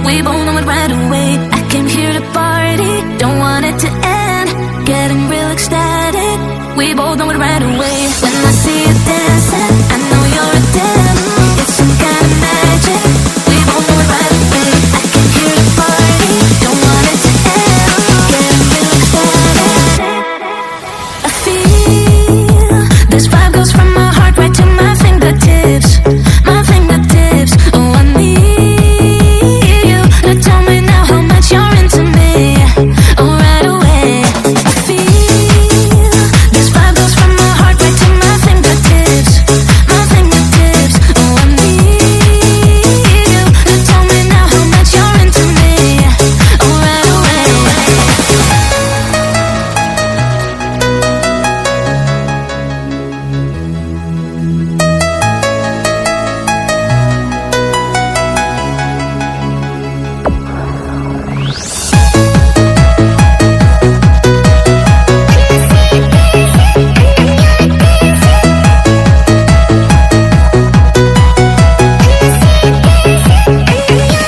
We both know it right away. I came here to party, don't want it to end. Getting real ecstatic. We both know it right away. When I see you dancing, I know you're a 10. It's some kind of magic. We both know it right away. I came here to party, don't want it to end. Getting real ecstatic. I feel this vibe goes from my heart right to my fingertips. My fingertips. Oh, I need you. Now tell me now how much you're into me. Oh, right away. I feel this vibe goes from my heart right to my fingertips. My fingertips. Oh, I need you. Now tell me now how much you're into me. Oh, right away.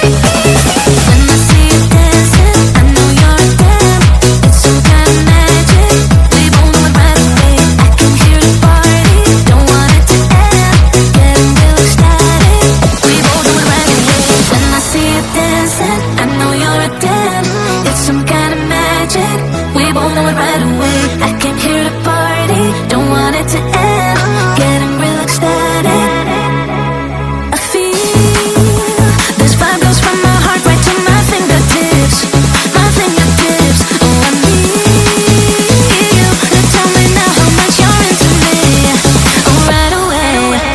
When I see you dancing, I know you're a 10. It's some kind of magic. We both know it right away. I came here to party, don't want it to end. Getting real ecstatic. We both know it right away. When I see you dancing, I know you're a 10. It's some kind of magic. We both know it right away. I came here to party, don't want it to end. Getting real ecstatic. I feel this vibe goes from my heart right to my fingertips. My fingertips. Oh, I need you. Now tell me now how much you're into me. Oh, right away.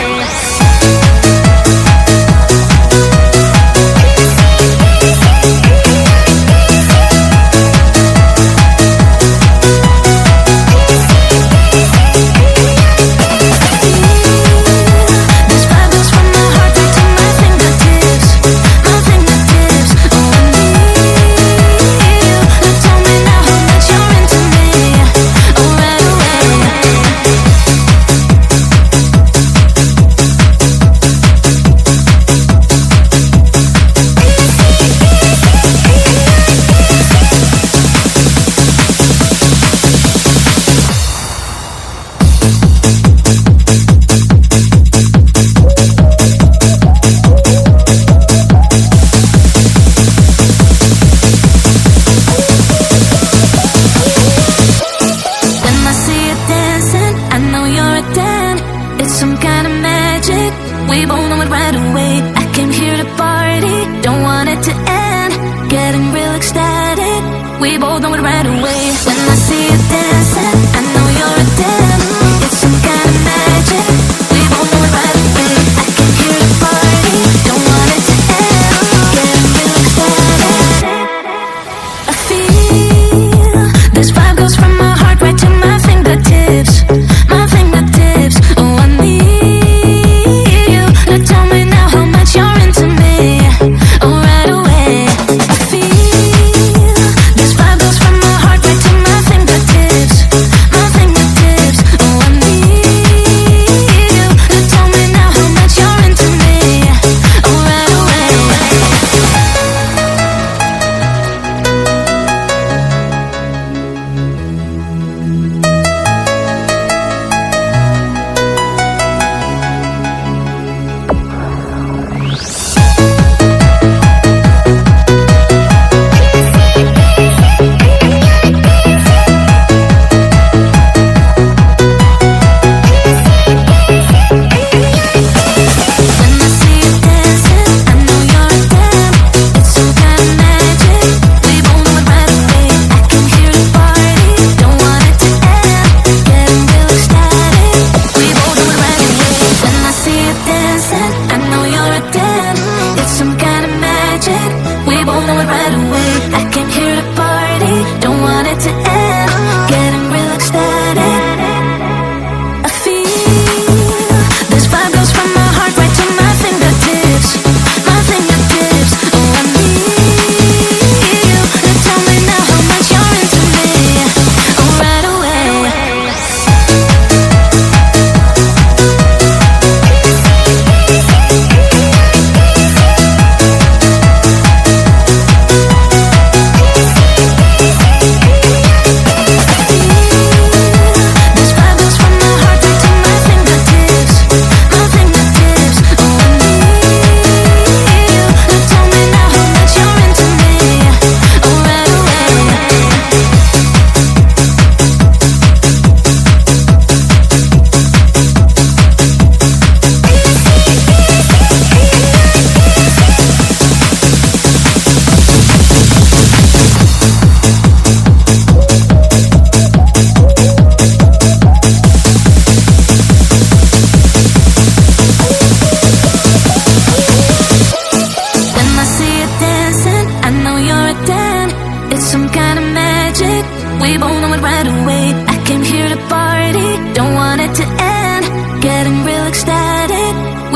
This vibe goes from my heart right to my fingertips. My fingertips. Oh, I need you. Now tell me now how much you're into me. Oh, right away. When I see you dancing, I know you're a 10. It's some kind of magic. We both know it right away. I came here to party, don't want it to end. Getting real ecstatic. We both know it right away. When I see you dancing, I know you're a 10. It's some kind of magic. We both know it right away. I came here to party, don't want it to end. Getting real ecstatic. I feel this vibe goes from my heart right to my fingertips. My fingertips. Oh, I need you. Now tell me now how much you're into me. Oh, right away. I feel this vibe goes from my heart right to my fingertips.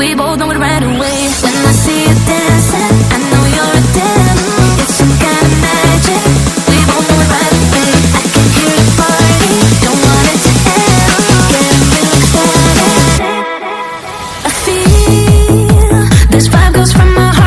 We both know it right away. When I see you dancing, I know you're a 10. It's some kind of magic. We both know it right away. I can hear the party, don't want it to end. Getting real excited. I feel this vibe goes from my heart